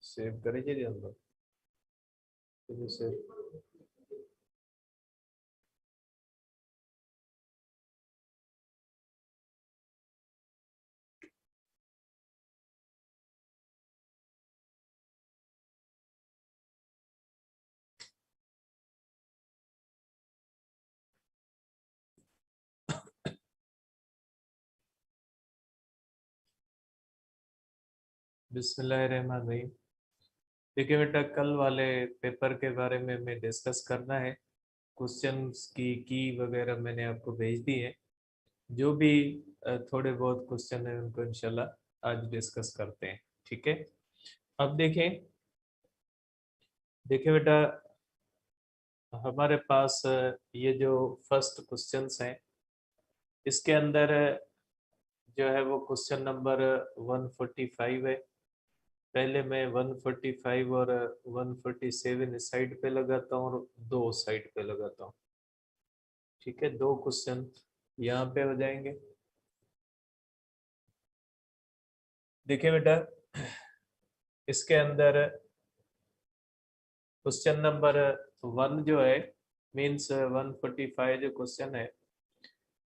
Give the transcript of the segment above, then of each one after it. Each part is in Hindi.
सेव करे जी अंदर सेव बिस्मिल्लाहिर्रहमानिर्रहीम। देखिए बेटा, कल वाले पेपर के बारे में हमें डिस्कस करना है। क्वेश्चंस की वगैरह मैंने आपको भेज दी है। जो भी थोड़े बहुत क्वेश्चन है उनको इंशाल्लाह आज डिस्कस करते हैं। ठीक है, अब देखें। देखिए बेटा, हमारे पास ये जो फर्स्ट क्वेश्चंस हैं, इसके अंदर जो है वो क्वेश्चन नंबर 145 है। पहले मैं 145 और 147 इस साइड पे लगाता हूँ और दो साइड पे लगाता हूँ। ठीक है, दो क्वेश्चन यहाँ पे हो जाएंगे। देखिए बेटा, इसके अंदर क्वेश्चन नंबर 1 जो है, मीन्स 145 जो क्वेश्चन है,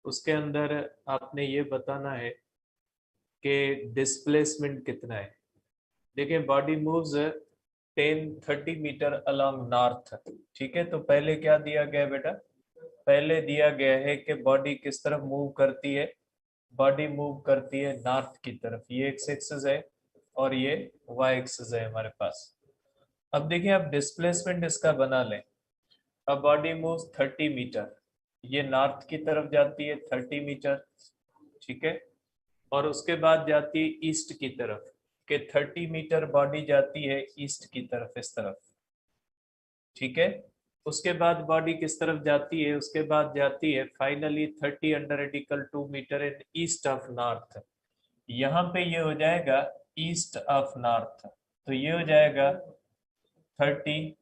उसके अंदर आपने ये बताना है कि डिस्प्लेसमेंट कितना है। देखिए, body moves 10-30 metre along north. ठीक है, तो पहले क्या दिया गया है बेटा? पहले दिया गया है कि बॉडी किस तरफ मूव करती है। बॉडी मूव करती है नॉर्थ की तरफ। ये एक्स एक्सिस है और ये वाई एक्सिस है हमारे पास। अब देखिए, आप डिस्प्लेसमेंट इसका बना लें। अब बॉडी मूव्स 30 मीटर, ये नॉर्थ की तरफ जाती है 30 मीटर। ठीक है, और उसके बाद जाती है ईस्ट की तरफ, के 30 मीटर बॉडी जाती है ईस्ट की तरफ, इस तरफ। ठीक है, उसके बाद बॉडी किस तरफ जाती है? उसके बाद जाती है finally 30 under radical 2 metre in east of north. यहाँ पे ये हो जाएगा ईस्ट ऑफ नॉर्थ, तो ये हो जाएगा 30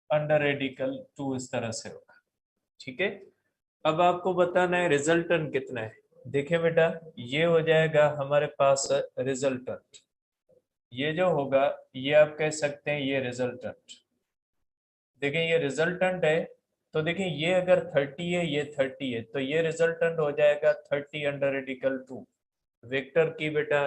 अंडर रेडिकल 2, इस तरह से होगा। ठीक है, अब आपको बताना है रिजल्टेंट कितना है। देखिए बेटा, ये हो जाएगा हमारे पास रिजल्टेंट। ये जो होगा, ये आप कह सकते हैं ये रिजल्टेंट। देखिए, ये रिजल्टेंट है, तो देखिए ये अगर 30 है, ये 30 है, तो ये रिजल्टेंट हो जाएगा 30 अंडर रेडिकल 2। वेक्टर की बेटा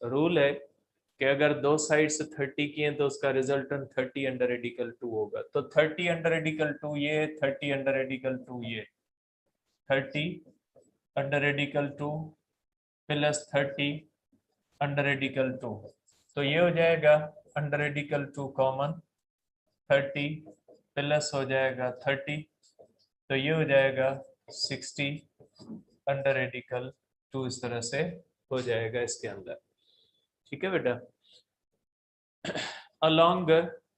रूल है कि अगर दो साइड से 30 की है तो उसका रिजल्टेंट 30 अंडर रेडिकल 2 होगा। तो 30 अंडर रेडिकल 2 ये, 30 अंडर रेडिकल 2 ये, 30 under radical 2 plus 30 under radical 2, तो ये हो जाएगा अंडर रेडिकल 2 कॉमन, 30 प्लस हो जाएगा 30, तो ये हो जाएगा 60 अंडर रेडिकल 2, इस तरह से हो जाएगा इसके अंदर। ठीक है बेटा, अलोंग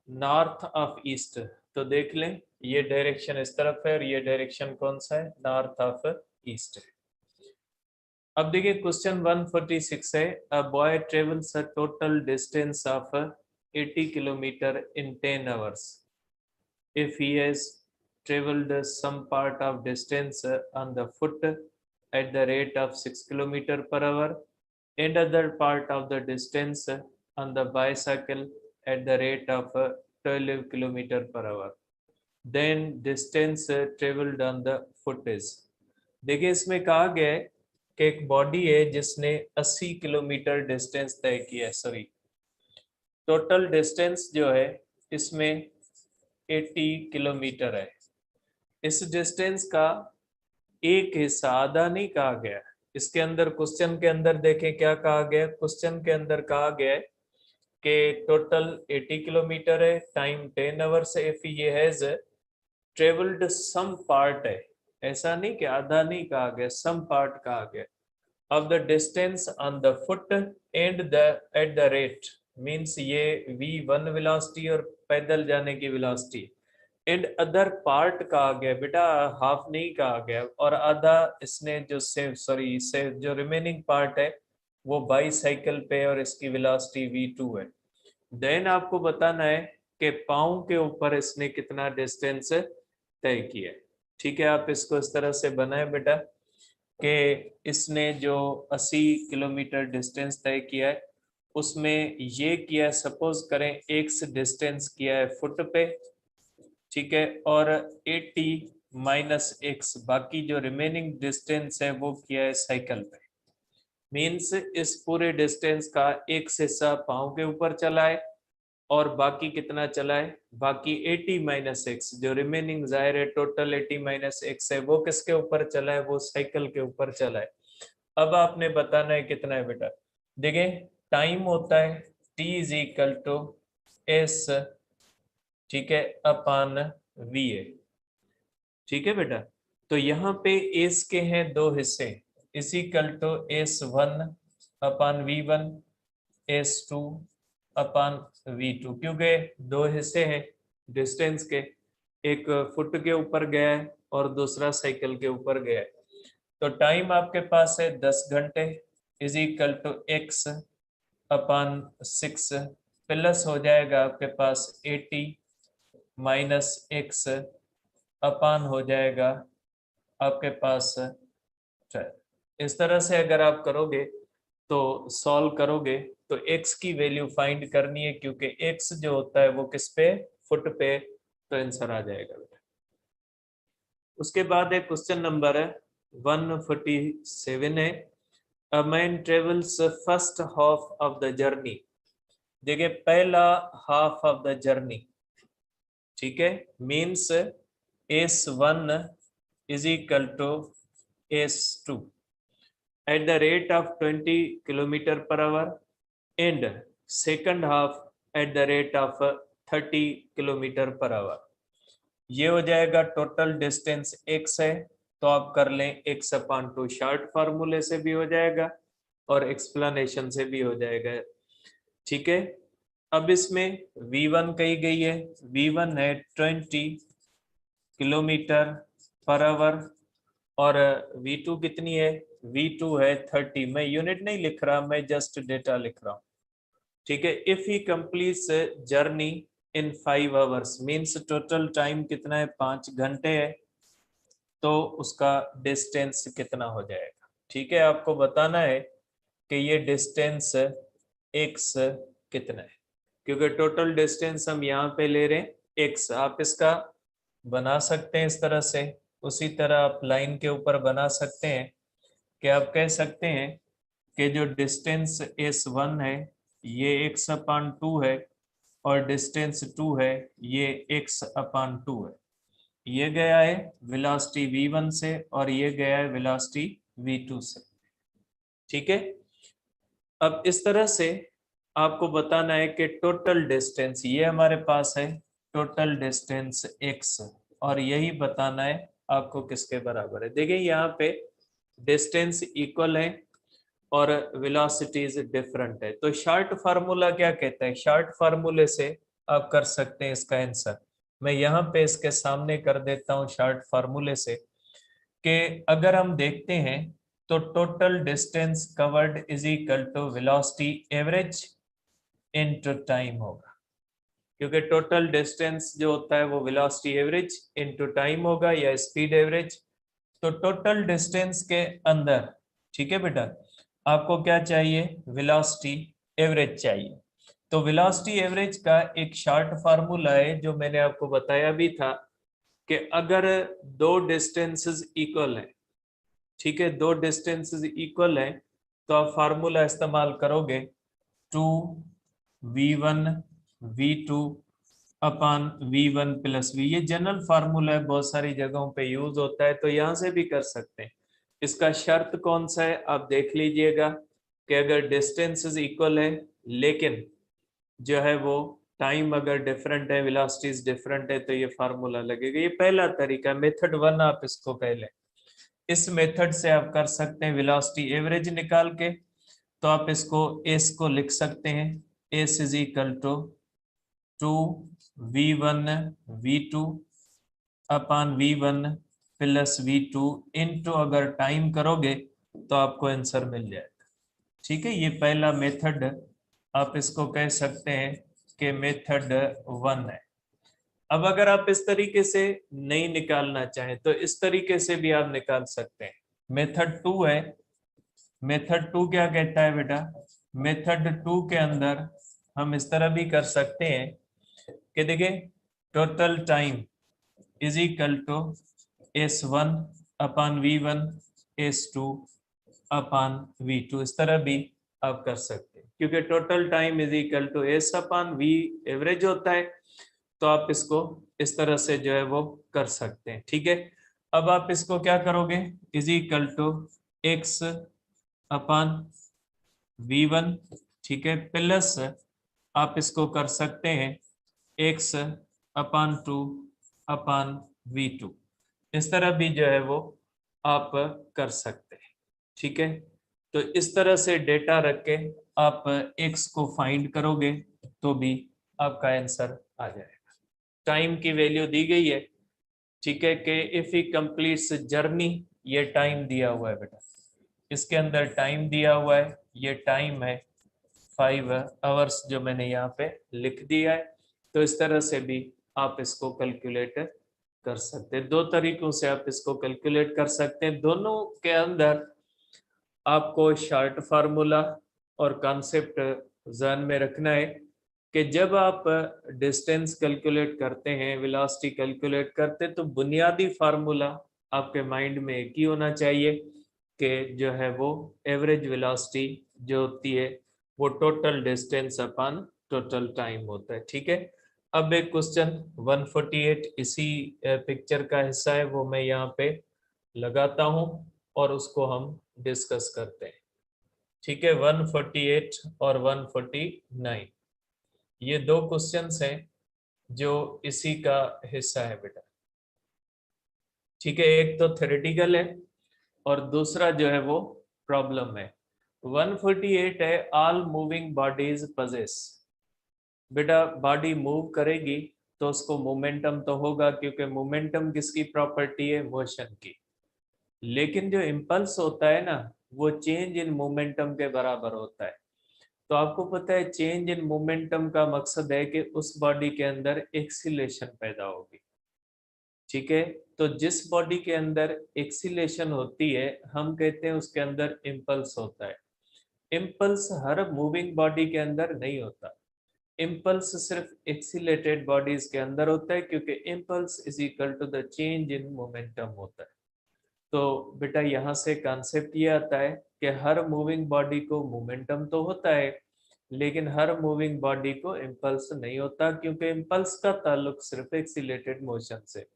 नॉर्थ ऑफ ईस्ट, तो देख लें ये डायरेक्शन इस तरफ है और ये डायरेक्शन कौन सा है? नॉर्थ ऑफ ईस्ट है। अब देखिए क्वेश्चन 146 है, a boy travels a total distance of 80 kilometre in 10 hours if he has traveled some part of distance on the foot at the rate of 6 kilometer per hour and other part of the distance on the bicycle at the rate of 12 kilometer per hour, then distance traveled on the foot is। देखिए, इसमें कहा गया है कि एक बॉडी है जिसने 80 किलोमीटर डिस्टेंस तय किया है। सॉरी, टोटल डिस्टेंस जो है इसमें 80 किलोमीटर है। इस डिस्टेंस का एक हिस्सा, आधा नहीं कहा गया। इसके अंदर क्वेश्चन के अंदर देखें क्या कहा गया। क्वेश्चन के अंदर कहा गया है कि टोटल 80 किलोमीटर है, टाइम 10 आवर्स है, इफ ये हैज ट्रेवल्ड सम पार्ट है। ऐसा नहीं कि आधा नहीं कहा गया, सम पार्ट कहा गया of the distance on the foot and the at the rate, means ये v1 वेलोसिटी और पैदल जाने की वेलोसिटी एंड अदर पार्ट कहा गया बेटा, हाफ नहीं कहा गया, और आधा इसने जो से जो रिमेनिंग पार्ट है वो बाईसाइकिल पे और इसकी वेलोसिटी v2 है। देन आपको बताना है कि पाँव के ऊपर इसने कितना डिस्टेंस तय किया है। ठीक है, आप इसको इस तरह से बनाए बेटा कि इसने जो 80 किलोमीटर डिस्टेंस तय किया है उसमें ये किया है, सपोज करें x डिस्टेंस किया है फुट पे, ठीक है, और 80 माइनस x बाकी जो रिमेनिंग डिस्टेंस है वो किया है साइकिल पे। मीन्स इस पूरे डिस्टेंस का एक हिस्सा पाँव के ऊपर चला है और बाकी कितना चला है, बाकी 80 माइनस एक्स जो रिमेनिंग जाहिर है टोटल 80 माइनस एक्स है वो किसके ऊपर चला है, वो साइकिल के ऊपर चला है। अब आपने बताना है कितना है बेटा। देखिए टाइम होता है t is equal to S, ठीक है, अपान वी ए। ठीक है बेटा, तो यहाँ पे एस के हैं दो हिस्से, is equal to s1 upon v1, s2 upon v2, क्योंकि दो हिस्से हैं डिस्टेंस के, एक फुट के ऊपर गया है और दूसरा साइकिल के ऊपर गया है। तो टाइम आपके पास है 10 घंटे, is equal to x upon 6 plus हो जाएगा आपके पास 80 माइनस x अपान हो जाएगा आपके पास 12। इस तरह से अगर आप करोगे तो सॉल्व करोगे तो x की वैल्यू फाइंड करनी है, क्योंकि x जो होता है वो किस पे, फुट पे, तो आंसर आ जाएगा बेटा। उसके बाद एक क्वेश्चन नंबर 147 है, a man travels first half of the journey. देखिए पहला हाफ ऑफ द जर्नी, ठीक है, means s1 is equal to s2 at the rate of 20 kilometre per hour and second half at the rate of 30 kilometre per hour. ये हो जाएगा टोटल डिस्टेंस x है, तो आप कर लें x अपान 2, शॉर्ट फार्मूले से भी हो जाएगा और एक्सप्लेनेशन से भी हो जाएगा। ठीक है, अब इसमें v1 कही गई है, v1 है 20 किलोमीटर पर आवर और v2 कितनी है, v2 है 30। मैं यूनिट नहीं लिख रहा, मैं जस्ट डेटा लिख रहा हूँ। ठीक है, if he completes journey in 5 hours means total time कितना है, 5 घंटे है, तो उसका डिस्टेंस कितना हो जाएगा। ठीक है, आपको बताना है कि ये डिस्टेंस x कितना है, क्योंकि टोटल डिस्टेंस हम यहाँ पे ले रहे हैं x। आप इसका बना सकते हैं इस तरह से, उसी तरह आप लाइन के ऊपर बना सकते हैं कि आप कह सकते हैं कि जो डिस्टेंस s1 है ये x अपान 2 है और डिस्टेंस 2 है ये x अपान 2 है। ये गया है वेलोसिटी v1 से और ये गया है वेलोसिटी v2 से। ठीक है, अब इस तरह से आपको बताना है कि टोटल डिस्टेंस ये हमारे पास है, टोटल डिस्टेंस x, और यही बताना है आपको किसके बराबर है। देखिए यहाँ पे डिस्टेंस इक्वल है और वेलोसिटीज डिफरेंट है, तो शॉर्ट फार्मूला क्या कहता है, शॉर्ट फार्मूले से आप कर सकते हैं इसका आंसर। मैं यहाँ पे इसके सामने कर देता हूँ शॉर्ट फार्मूले से, कि अगर हम देखते हैं तो total distance covered is equal to velocity average into time होगा, क्योंकि टोटल डिस्टेंस जो होता है वो वेलोसिटी एवरेज इनटू टाइम होगा या स्पीड एवरेज। तो टोटल डिस्टेंस के अंदर, ठीक है बेटा, आपको क्या चाहिए, वेलोसिटी एवरेज चाहिए। तो वेलोसिटी एवरेज का एक शॉर्ट फार्मूला है जो मैंने आपको बताया भी था कि अगर दो डिस्टेंसेस इक्वल हैं, ठीक है, दो डिस्टेंसेस इक्वल हैं, तो आप फार्मूला इस्तेमाल करोगे 2v1 v2 अपान v1 प्लस v। ये जनरल फार्मूला है, बहुत सारी जगहों पे यूज होता है, तो यहाँ से भी कर सकते हैं। इसका शर्त कौन सा है आप देख लीजिएगा कि अगर डिस्टेंसेस इक्वल है लेकिन जो है वो टाइम अगर डिफरेंट है, वेलोसिटीज डिफरेंट है, तो ये फार्मूला लगेगा। ये पहला तरीका, मेथड 1 आप इसको कह लें। इस मेथड से आप कर सकते हैं वेलोसिटी एवरेज निकाल के, तो आप इसको एस को लिख सकते हैं, S is equal to 2v1 v2 upon V1 plus V2 into अगर टाइम करोगे तो आपको आंसर मिल जाएगा। ठीक है, ये पहला मेथड आप इसको कह सकते हैं कि मेथड 1 है। अब अगर आप इस तरीके से नहीं निकालना चाहें तो इस तरीके से भी आप निकाल सकते हैं। मेथड 2 है। मेथड 2 क्या कहता है बेटा? मेथड 2 के अंदर हम इस तरह भी कर सकते हैं कि देखिए total time is equal to S1 upon V1 S2 upon V2, इस तरह भी आप कर सकते हैं क्योंकि total time is equal to S upon V average होता है, तो आप इसको इस तरह से जो है वो कर सकते हैं। ठीक है, अब आप इसको क्या करोगे? Is equal to X upon V1, ठीक है, प्लस आप इसको कर सकते हैं X अपॉन 2 अपॉन V2, इस तरह भी जो है वो आप कर सकते हैं। ठीक है, तो इस तरह से डेटा रख के आप X को फाइंड करोगे तो भी आपका आंसर आ जाएगा। टाइम की वैल्यू दी गई है। ठीक है, कि इफ ही कंप्लीट्स जर्नी, ये टाइम दिया हुआ है बेटा, इसके अंदर टाइम दिया हुआ है, ये टाइम है 5 आवर्स जो मैंने यहाँ पे लिख दिया है। तो इस तरह से भी आप इसको कैलकुलेट कर सकते हैं। दो तरीकों से आप इसको कैलकुलेट कर सकते हैं। दोनों के अंदर आपको शॉर्ट फार्मूला और कॉन्सेप्ट ध्यान में रखना है कि जब आप डिस्टेंस कैलकुलेट करते हैं, वेलोसिटी कैलकुलेट करते हैं, तो बुनियादी फार्मूला आपके माइंड में एक ही होना चाहिए कि जो है वो एवरेज वेलोसिटी जो होती है वो total distance upon total time होता है। ठीक है, अब एक क्वेश्चन 148 इसी पिक्चर का हिस्सा है, वो मैं यहाँ पे लगाता हूँ और उसको हम डिस्कस करते हैं। ठीक है, 148 और 149 ये दो क्वेश्चंस हैं जो इसी का हिस्सा है बेटा। ठीक है, एक तो थ्योरेटिकल है और दूसरा जो है वो प्रॉब्लम है। 148 है, ऑल मूविंग बॉडीज पजेस। बेटा बॉडी मूव करेगी तो उसको मोमेंटम तो होगा, क्योंकि मोमेंटम किसकी प्रॉपर्टी है? मोशन की। लेकिन जो इम्पल्स होता है ना, वो चेंज इन मोमेंटम के बराबर होता है। तो आपको पता है चेंज इन मोमेंटम का मकसद है कि उस बॉडी के अंदर एक्सीलेशन पैदा होगी। ठीक है, तो जिस बॉडी के अंदर एक्सीलेशन होती है हम कहते हैं उसके अंदर इम्पल्स होता है। इम्पल्स हर मूविंग बॉडी के अंदर नहीं होता। इम्पल्स सिर्फ एक्सीलेटेड बॉडीज के अंदर होता है, क्योंकि impulse is equal to the change in momentum होता है। तो बेटा यहाँ से कॉन्सेप्ट ये आता है कि हर मूविंग बॉडी को मोमेंटम तो होता है, लेकिन हर मूविंग बॉडी को इम्पल्स नहीं होता, क्योंकि इम्पल्स का ताल्लुक सिर्फ एक्सीलेटेड मोशन से।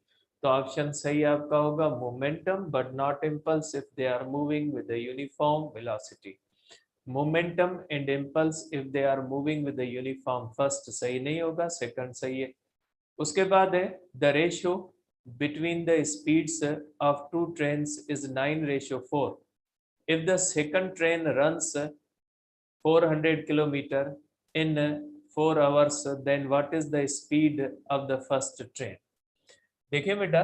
तो ऑप्शन सही आपका होगा momentum but not impulse if they are moving with the uniform velocity. Momentum and impulse if they are moving with the uniform, first सही नहीं होगा, सेकंड सही है। उसके बाद है the ratio between the speeds of two trains is 9:4. If the second train runs 400 kilometer in 4 hours, then what is the speed of the first train? देखिए बेटा,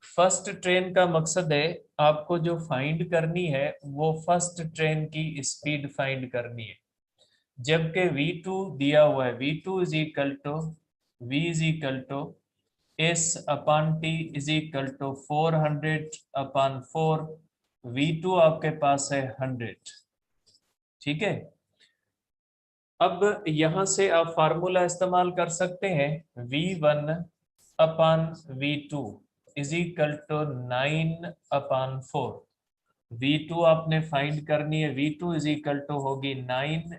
फर्स्ट ट्रेन का मकसद है आपको जो फाइंड करनी है वो फर्स्ट ट्रेन की स्पीड फाइंड करनी है। जबकि V2 दिया हुआ है, V2 is equal to V is equal to S upon T is equal to 400 upon 4। V2 आपके पास है 100। ठीक है, अब यहां से आप फार्मूला इस्तेमाल कर सकते हैं। V1 upon V2 is equal to 9 upon 4। V2 आपने फाइंड करनी है, V2 इज इक्वल टू होगी 9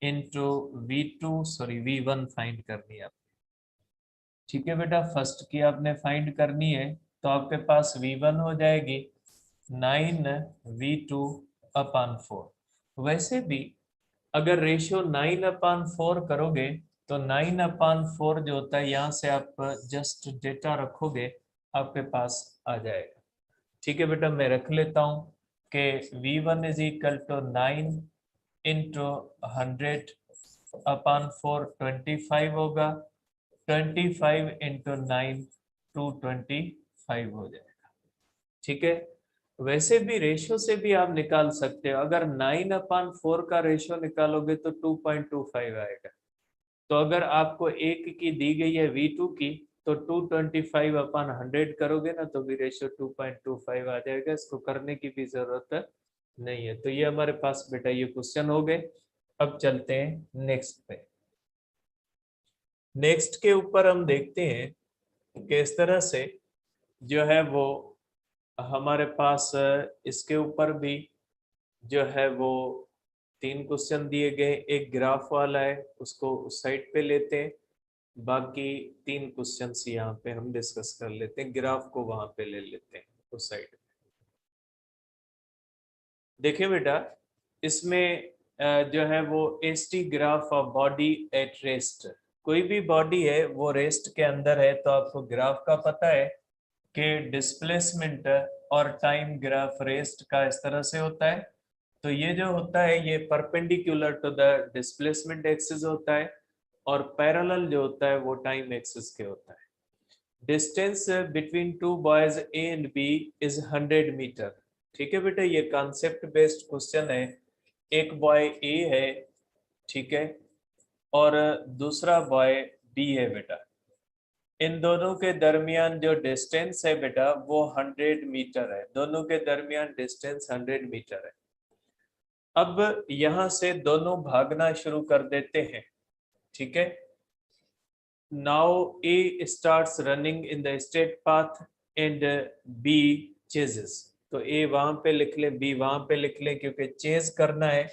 इंटू V1 फाइंड करनी है। ठीक है बेटा, फर्स्ट की आपने फाइंड करनी है तो आपके पास V1 हो जाएगी 9V2 अपॉन 4। वैसे भी अगर रेशियो 9/4 करोगे तो 9/4 जो होता है, यहाँ से आप जस्ट डेटा रखोगे आपके पास आ जाएगा। ठीक है बेटा, मैं रख लेता हूँ कि V1 is equal to 9 into 100/4 25 होगा। 25 इंटू 9 225। 5 हो जाएगा। ठीक है, वैसे भी रेशियो से भी आप निकाल सकते हो। अगर 9/4 का रेशियो निकालोगे तो 2.25 आएगा। तो अगर आपको एक की दी गई है V2 की, तो 225/100 करोगे ना तो भी रेशियो 2.25 आ जाएगा। इसको करने की भी जरूरत नहीं है। तो ये हमारे पास बेटा ये क्वेश्चन हो गए। अब चलते हैं नेक्स्ट पे। नेक्स्ट के ऊपर हम देखते हैं कि इस तरह से जो है वो हमारे पास इसके ऊपर भी जो है वो 3 क्वेश्चन दिए गए। एक ग्राफ वाला है, उसको उस साइड पे लेते हैं। बाकी 3 क्वेश्चंस यहाँ पे हम डिस्कस कर लेते हैं। ग्राफ को वहां पे ले लेते हैं उस साइड। देखिए बेटा, इसमें जो है वो ST graph of body at rest. कोई भी बॉडी है वो रेस्ट के अंदर है, तो आपको ग्राफ का पता है कि डिस्प्लेसमेंट और टाइम ग्राफ रेस्ट का इस तरह से होता है। तो ये जो होता है ये perpendicular to the displacement axis होता है, और पैरेलल जो होता है वो टाइम एक्सिस के होता है। Distance between two boys A and B is 100 metre. ठीक है बेटा, ये कॉन्सेप्ट बेस्ड क्वेश्चन है। एक बॉय ए है, ठीक है, और दूसरा बॉय बी है बेटा। इन दोनों के दरमियान जो डिस्टेंस है बेटा वो 100 मीटर है। दोनों के दरमियान डिस्टेंस 100 मीटर है। अब यहां से दोनों भागना शुरू कर देते हैं। ठीक है, now A starts running in the straight path and B chases. तो ए वहां पे लिख ले, बी वहां पे लिख ले, क्योंकि चेज करना है।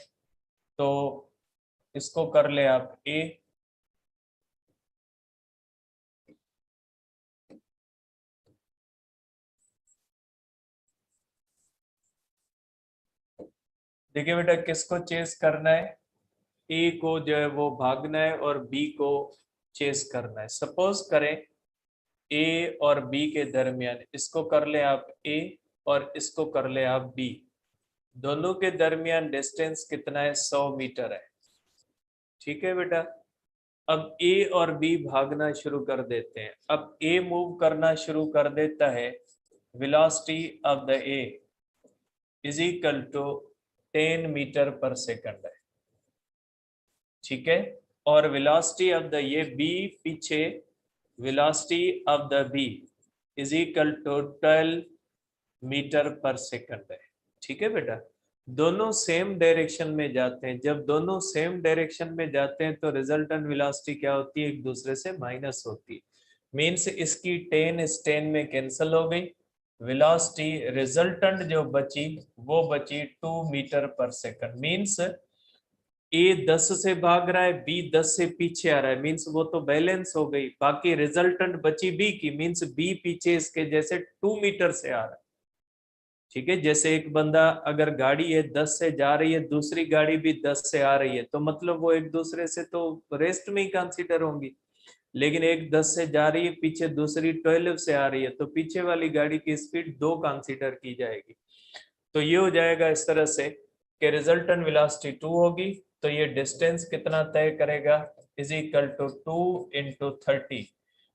तो इसको कर ले आप ए, देखिए बेटा किसको चेस करना है, ए को जो है वो भागना है और बी को चेस करना है। सपोज करें ए और बी के दरमियान, इसको कर ले आप ए और इसको कर ले आप बी। दोनों के दरमियान डिस्टेंस कितना है, 100 मीटर है। ठीक है बेटा, अब ए और बी भागना शुरू कर देते हैं। अब ए मूव करना शुरू कर देता है, velocity of the A is equal to 10 metre पर सेकंड है। ठीक है, और वेलोसिटी ऑफ द ये बी पीछे, velocity of the B is equal to 12 metre पर सेकंड है। ठीक है बेटा, दोनों सेम डायरेक्शन में जाते हैं। जब दोनों सेम डायरेक्शन में जाते हैं तो रिजल्टेंट वेलोसिटी क्या होती है, एक दूसरे से माइनस होती है। मीन्स इसकी 10 इस 10 में कैंसिल हो गई। वेलोसिटी रिजल्टेंट जो बची वो बची 2 मीटर पर सेकंड। मीन्स ए 10 से भाग रहा है, बी 10 से पीछे आ रहा है। मीन्स वो तो बैलेंस हो गई। बाकी रिजल्टेंट बची बी की, मीन्स बी पीछे इसके जैसे 2 मीटर से आ रहा है। ठीक है, जैसे एक बंदा अगर गाड़ी है 10 से जा रही है, दूसरी गाड़ी भी 10 से आ रही है, तो मतलब वो एक दूसरे से तो रेस्ट में ही कंसीडर होंगी। लेकिन एक 10 से जा रही है, पीछे दूसरी 12 से आ रही है, तो पीछे वाली गाड़ी की स्पीड 2 कंसीडर की जाएगी। तो ये हो जाएगा इस तरह से कि रिजल्टेंट वेलोसिटी 2 होगी। तो ये डिस्टेंस कितना तय करेगा, is equal to 2 into 30।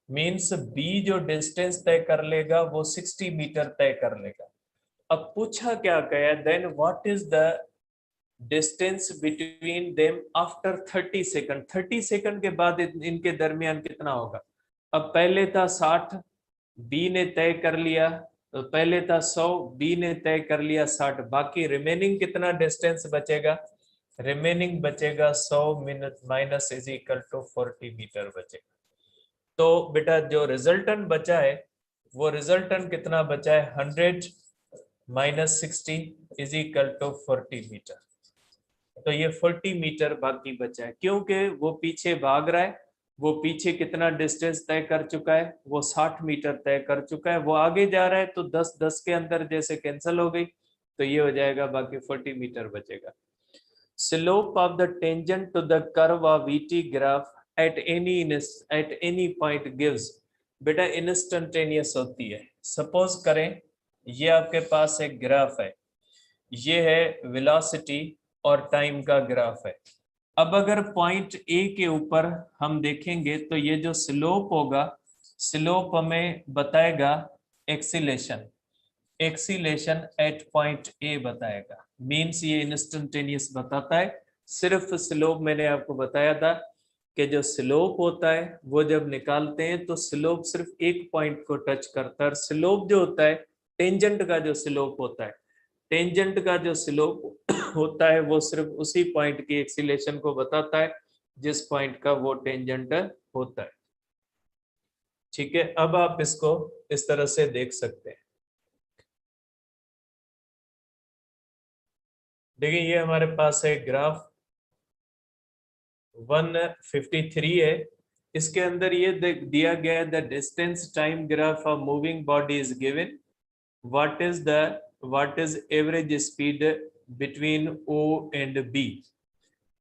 Means B जो डिस्टेंस तय कर लेगा वो 60 मीटर तय कर लेगा। अब पूछा क्या गया, then what is the distance between them after 30 second. 30 second के बाद इनके दरमियान कितना होगा। अब पहले था 60, बी ने तय कर लिया। तो पहले था 100, बी ने तय कर लिया 60। बाकी रिमेनिंग कितना डिस्टेंस बचेगा, रिमेनिंग बचेगा 100 minute minus is equal to 40 metre बचेगा। तो बेटा जो रिजल्टेंट बचा है वो रिजल्टेंट कितना बचा है, 100 minus 60 is equal to 40 metre. तो ये 40 मीटर बाकी बचा है, क्योंकि वो पीछे भाग रहा है। वो पीछे कितना डिस्टेंस तय कर चुका है, वो 60 मीटर तय कर चुका है। वो आगे जा रहा है तो 10-10 के अंदर जैसे कैंसिल हो गई, तो ये हो जाएगा, बाकी 40 मीटर बचेगा। Slope of the tangent to the curve of VT graph at any point gives. बेटा इंस्टेंटेनियस होती है। सपोज करें ये आपके पास एक ग्राफ है, ये है वेलोसिटी और टाइम का ग्राफ है। अब अगर पॉइंट ए के ऊपर हम देखेंगे तो ये जो स्लोप होगा, स्लोप हमें बताएगा acceleration, acceleration at point A बताएगा, मीन्स ये इंस्टेंटेनियस बताता है। सिर्फ स्लोप मैंने आपको बताया था कि जो स्लोप होता है वो जब निकालते हैं तो स्लोप सिर्फ एक पॉइंट को टच करता है, और स्लोप जो होता है टेंजेंट का जो स्लोप होता है, टेंजेंट का जो स्लोप होता है वो सिर्फ उसी पॉइंट की एक्सीलेशन को बताता है जिस पॉइंट का वो टेंजेंट होता है। ठीक है, अब आप इसको इस तरह से देख सकते हैं। देखिए ये हमारे पास है ग्राफ 153 है, इसके अंदर ये दिया गया है the distance time graph of moving body is given, what is average speed between O and B,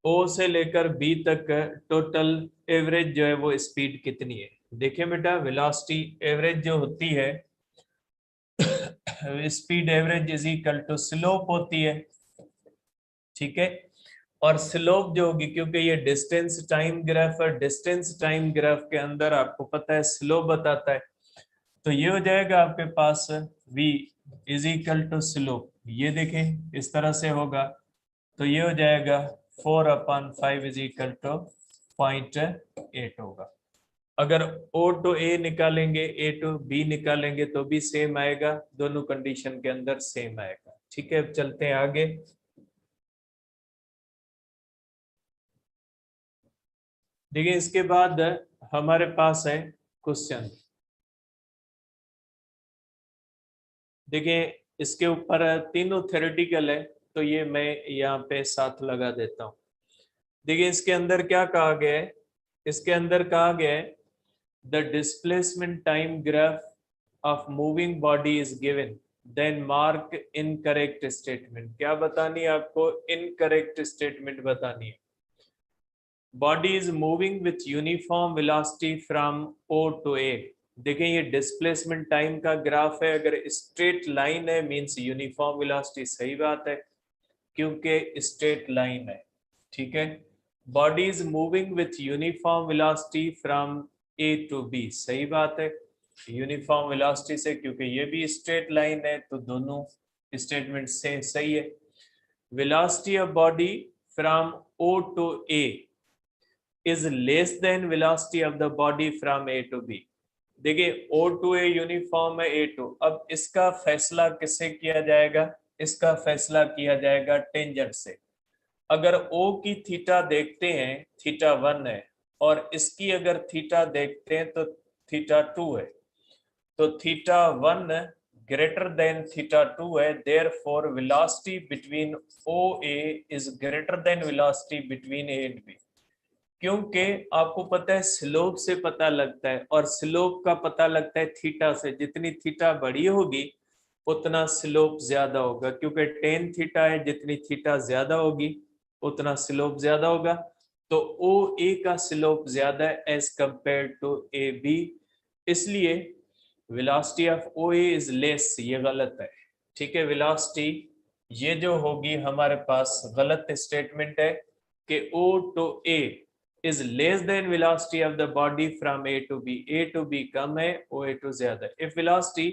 O से लेकर बी तक टोटल एवरेज जो है वो स्पीड कितनी है। देखिए बेटा वेलोसिटी एवरेज जो होती है speed average is equal to slope होती है, ठीक है। और स्लोप जो होगी, क्योंकि ये डिस्टेंस टाइम ग्राफ है, डिस्टेंस टाइम ग्राफ के अंदर आपको पता है स्लोप बताता है, तो ये हो जाएगा आपके पास v is equal to slope. ये देखें इस तरह से होगा तो ये हो जाएगा 4/5 इज इक्वल टू 0.8 होगा। अगर O टू A निकालेंगे, A टू B निकालेंगे तो भी सेम आएगा, दोनों कंडीशन के अंदर सेम आएगा। ठीक है, अब चलते हैं आगे। देखिए इसके बाद हमारे पास है क्वेश्चन। देखिए इसके ऊपर तीनों थ्योरेटिकल है, तो ये मैं यहाँ पे साथ लगा देता हूँ। देखिए इसके अंदर क्या कहा गया है, इसके अंदर कहा गया है the displacement time graph of moving body is given, then mark incorrect statement. क्या बतानी है आपको? इनकरेक्ट स्टेटमेंट बतानी है। Body is moving with uniform velocity from O to A। देखिए ये डिस्प्लेसमेंट टाइम का ग्राफ है, अगर स्ट्रेट लाइन है मींस यूनिफॉर्म वेलोसिटी, सही बात है क्योंकि स्ट्रेट लाइन है, ठीक है। Body is moving with uniform velocity from A to B, सही बात है यूनिफॉर्म वेलोसिटी से, क्योंकि ये भी स्ट्रेट लाइन है, तो दोनों स्टेटमेंट से सही है। Velocity of body from O to A is less than velocity of the body from A to B। देखिए O to A यूनिफॉर्म है, A to, अब इसका फैसला किससे किया जाएगा? इसका फैसला किया जाएगा टेंजेंट से। अगर O की थीटा देखते हैं थीटा 1 है, और इसकी अगर थीटा देखते हैं तो थीटा 2 है, तो थीटा 1 ग्रेटर देन थीटा 2 है, therefore velocity between OA is greater than velocity between A and B। क्योंकि आपको पता है स्लोप से पता लगता है, और स्लोप का पता लगता है थीटा से, जितनी थीटा बड़ी होगी उतना स्लोप ज्यादा होगा, क्योंकि टेन थीटा है, जितनी थीटा ज्यादा होगी उतना स्लोप ज्यादा होगा। तो ओ ए का स्लोप ज्यादा है as compare to A B, इसलिए velocity of O A is less, ये गलत है, ठीक है। वेलोसिटी ये जो होगी हमारे पास गलत स्टेटमेंट है कि O to A is less than velocity of the body from A to B। A to B कम है, OA to ज्यादा है। If velocity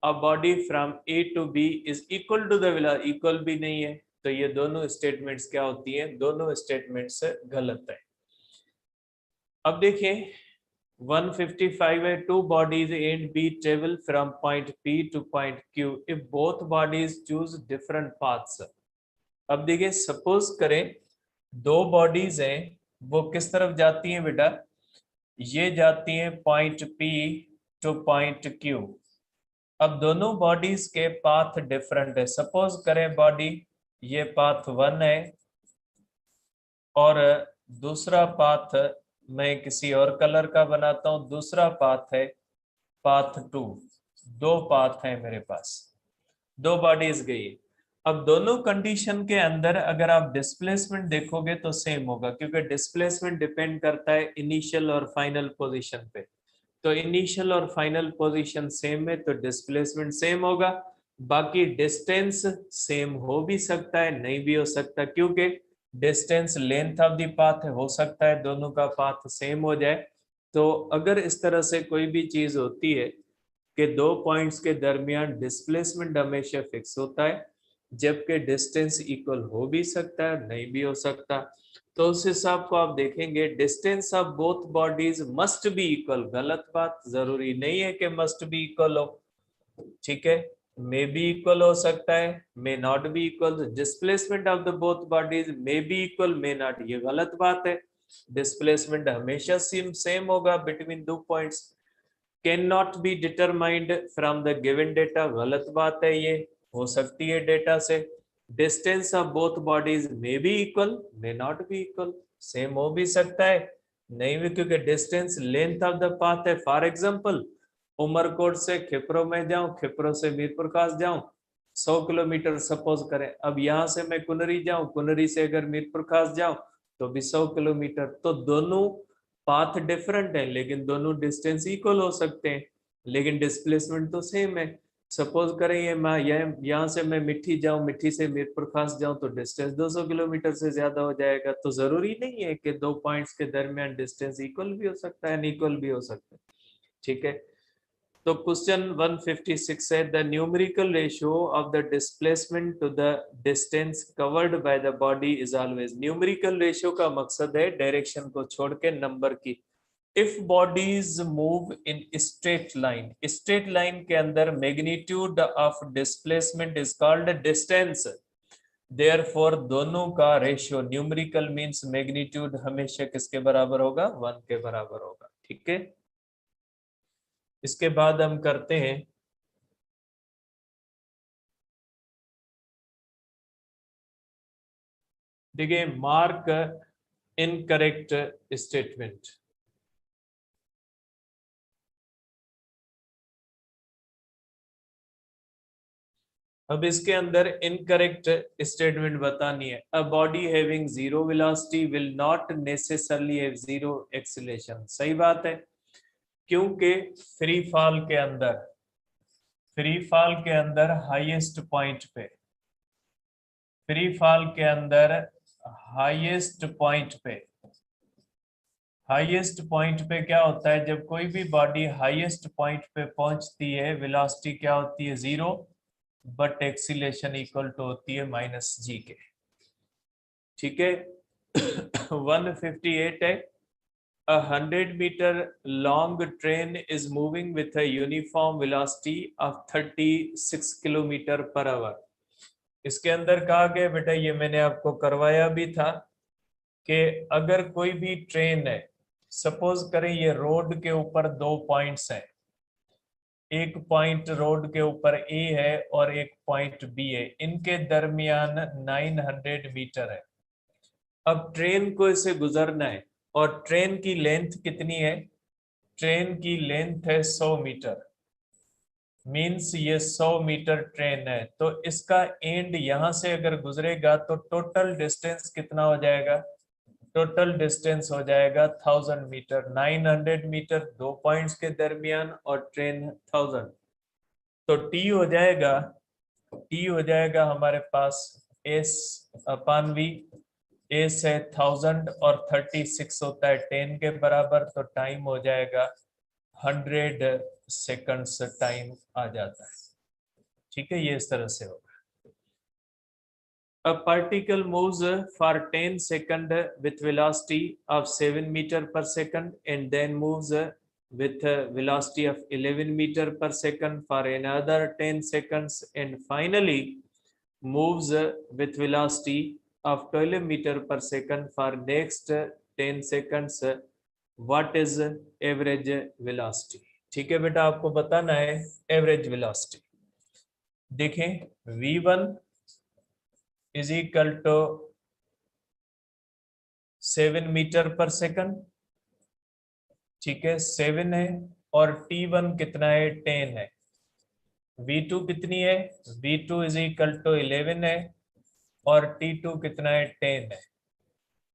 of body from A to B is equal to the velocity, equal भी नहीं है, तो ये दोनों स्टेटमेंट्स क्या होती हैं? दोनों स्टेटमेंट्स गलत है। अब देखिए 155 है, two bodies A and B travel from point P to point Q if both bodies choose different paths। अब देखिए सपोज करें दो बॉडीज हैं, वो किस तरफ जाती हैं बेटा? ये जाती हैं point P two point Q। अब दोनों बॉडीज के पाथ डिफरेंट है। सपोज करें बॉडी ये पाथ 1 है और दूसरा पाथ मैं किसी और कलर का बनाता हूं, दूसरा पाथ है पाथ 2। दो पाथ है मेरे पास, दो बॉडीज गई। अब दोनों कंडीशन के अंदर अगर आप डिस्प्लेसमेंट देखोगे तो सेम होगा, क्योंकि डिस्प्लेसमेंट डिपेंड करता है इनिशियल और फाइनल पोजीशन पे। तो इनिशियल और फाइनल पोजीशन सेम है तो डिस्प्लेसमेंट सेम होगा। बाकी डिस्टेंस सेम हो भी सकता है, नहीं भी हो सकता, क्योंकि distance length of the path है, हो सकता है दोनों का पाथ सेम हो जाए। तो अगर इस तरह से कोई भी चीज होती है कि दो पॉइंट्स के दरमियान डिस्प्लेसमेंट हमेशा फिक्स होता है, जबकि डिस्टेंस इक्वल हो भी सकता है नहीं भी हो सकता। तो उस हिसाब को आप देखेंगे distance of both bodies must be equal, गलत बात, जरूरी नहीं है कि मस्ट बी इक्वल हो, ठीक है, मे बी इक्वल हो सकता है, may not be equal. Displacement of the both bodies may be equal may not, ये गलत बात है। डिस्प्लेसमेंट हमेशा सेम होगा बिटवीन दो points. Can not be determined from the given data, गलत बात है, ये हो सकती है डेटा से। Distance of both bodies may be equal may not be equal, same हो भी सकता है नहीं भी, क्योंकि distance length of the path है। फॉर एग्जांपल उमरकोट से खिपरो में जाऊं, खिपरो से मीर प्रकाश जाऊं 100 किलोमीटर सपोज करें। अब यहां से मैं कुनरी जाऊं, कुनरी से अगर मीर प्रकाश जाऊं तो भी 100 किलोमीटर। तो दोनों पाथ डिफरेंट है लेकिन दोनों डिस्टेंस इक्वल हो सकते हैं, लेकिन डिस्प्लेसमेंट तो सेम है। सपोज करें ये मैं यहाँ से मैं मिट्टी जाऊं, मिट्टी से मीर प्रकाश जाऊं तो डिस्टेंस 200 किलोमीटर से ज्यादा हो जाएगा। तो जरूरी नहीं है कि दो पॉइंट्स के दरमियान डिस्टेंस इक्वल भी हो सकता है अनइक्वल भी हो सकता है, ठीक है। तो क्वेश्चन 156 है the numerical ratio of the displacement to the distance covered by the body is always. Numerical ratio का मकसद है डायरेक्शन को छोड़ के नंबर की। If bodies move in straight line, straight line के अंदर magnitude of displacement is called distance. Therefore दोनों का रेशियो न्यूमेरिकल मींस मैग्नीट्यूड हमेशा किसके बराबर होगा, 1 के बराबर होगा, ठीक है। इसके बाद हम करते हैं देखिए मार्क इनकरेक्ट स्टेटमेंट। अब इसके अंदर इनकरेक्ट स्टेटमेंट बतानी है। A body having zero velocity will not necessarily have zero acceleration. सही बात है, क्योंकि फ्री फॉल के अंदर, फ्री फॉल के अंदर हाईएस्ट पॉइंट पे, फ्री फॉल के अंदर हाईएस्ट पॉइंट पे, हाईएस्ट पॉइंट पे क्या होता है, जब कोई भी बॉडी हाईएस्ट पॉइंट पे पहुंचती है वेलोसिटी क्या होती है, zero, but acceleration equal to होती है माइनस जी के, ठीक है। 158 है a 100 meter long train is moving with a uniform velocity of 36 kilometre per our. इसके अंदर कहा गया बेटा, ये मैंने आपको करवाया भी था कि अगर कोई भी ट्रेन है, सपोज करें ये रोड के ऊपर दो पॉइंट्स हैं, एक पॉइंट रोड के ऊपर ए है और एक पॉइंट बी है, इनके दरमियान 900 मीटर है। अब ट्रेन को इसे गुजरना है और ट्रेन की लेंथ कितनी है, ट्रेन की लेंथ है 100 मीटर, मीन्स ये 100 मीटर ट्रेन है। तो इसका एंड यहां से अगर गुजरेगा तो टोटल डिस्टेंस कितना हो जाएगा, टोटल डिस्टेंस हो जाएगा 1000 मीटर। 900 मीटर दो पॉइंट्स के दरमियान और ट्रेन 1000, तो टी हो जाएगा, टी हो जाएगा हमारे पास एस अपान वी। एस है 1000 और 36 होता है 10 के बराबर, तो टाइम हो जाएगा 100 सेकंड्स टाइम आ जाता है, ठीक है। ये इस तरह से होगा। A particle moves for 10 seconds with velocity of 7 meter per second and then moves with a velocity of 11 meter per second for another 10 seconds and finally moves with velocity of 12 meter per second for next 10 seconds. What is average velocity? ठीक है बेटा, आपको बताना है एवरेज वेलोसिटी। देखें v1 is equal to 7 metre पर सेकंड, ठीक है, 7 है, और t1 कितना है, 10 है। v2 कितनी है, v2 इज इक्वल टू 11 है और t2 कितना है, 10 है,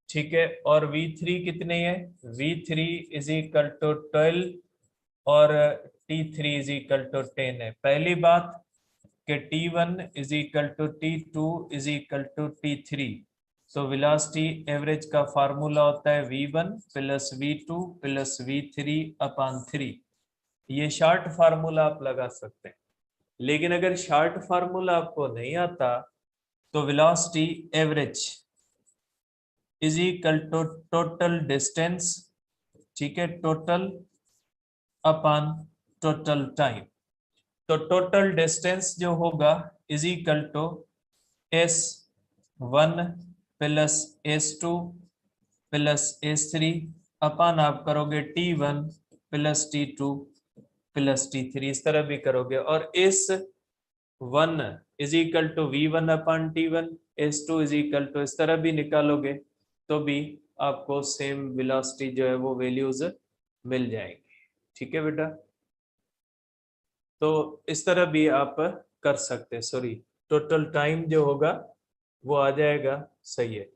ठीक है। और v3 कितनी है, v3 इज इक्वल टू 12 और t3 इज इक्वल टू 10 है। पहली बात कि t1 is equal to t2 is equal to t3, तो वेलोसिटी एवरेज का फार्मूला होता है v1 plus v2 plus v3 अपान 3। ये शार्ट फार्मूला आप लगा सकते हैं। लेकिन अगर शार्ट फार्मूला आपको नहीं आता तो velocity average is equal to total distance, ठीक है, टोटल अपॉन टोटल टाइम। तो टोटल डिस्टेंस जो होगा is equal to S1 plus S2 plus S3 upon आप करोगे T1 plus T2 plus T3, इस तरह भी करोगे। और S1 is equal to V1 upon T1, S2 is equal to, इस तरह भी निकालोगे तो भी आपको सेम वेलोसिटी जो है वो वैल्यूज मिल जाएंगे। ठीक है बेटा, तो इस तरह भी आप कर सकते हैं। सॉरी, टोटल टाइम जो होगा वो आ जाएगा, सही है।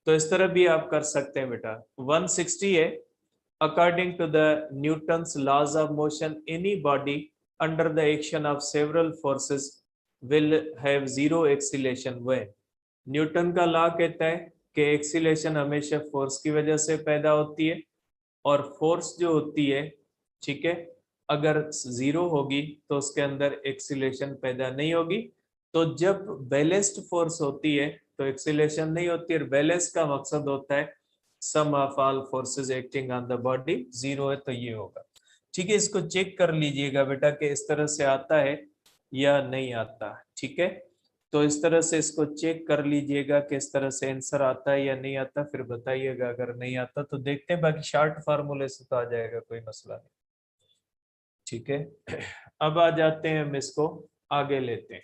तो इस तरह भी आप कर सकते हैं बेटा। 160 है, according to the Newton's laws of motion any body under the action of several forces will have zero acceleration when. Newton का लॉ कहता है कि एक्सीलेशन हमेशा फोर्स की वजह से पैदा होती है, और फोर्स जो होती है, ठीक है, अगर जीरो होगी तो उसके अंदर एक्सीलेशन पैदा नहीं होगी। तो जब बैलेंस्ड फोर्स होती है तो एक्सीलेशन नहीं होती, और बैलेंस का मकसद होता है sum of all forces acting on the body zero है, तो ये होगा। ठीक है, इसको चेक कर लीजिएगा बेटा कि इस तरह से आता है या नहीं आता। ठीक है, तो इस तरह से इसको चेक कर लीजिएगा कि इस तरह से आंसर आता है या नहीं आता, फिर बताइएगा। अगर नहीं आता तो देखते हैं, बाकी शार्ट फार्मूले से तो आ जाएगा, कोई मसला नहीं। ठीक है, अब आ जाते हैं, हम इसको आगे लेते हैं।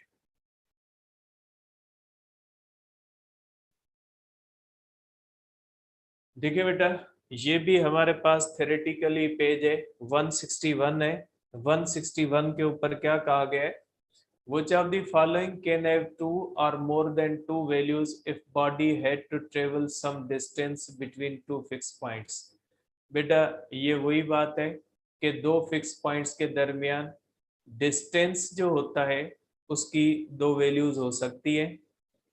देखिए बेटा, ये भी हमारे पास थ्योरेटिकली पेज है 161 है। 161 के ऊपर क्या कहा गया है? Which of the following can have two or more than two values if body had to travel some distance between two fixed points? बेटा ये वही बात है कि दो फिक्स पॉइंट्स के दरमियान डिस्टेंस जो होता है उसकी दो वैल्यूज हो सकती है,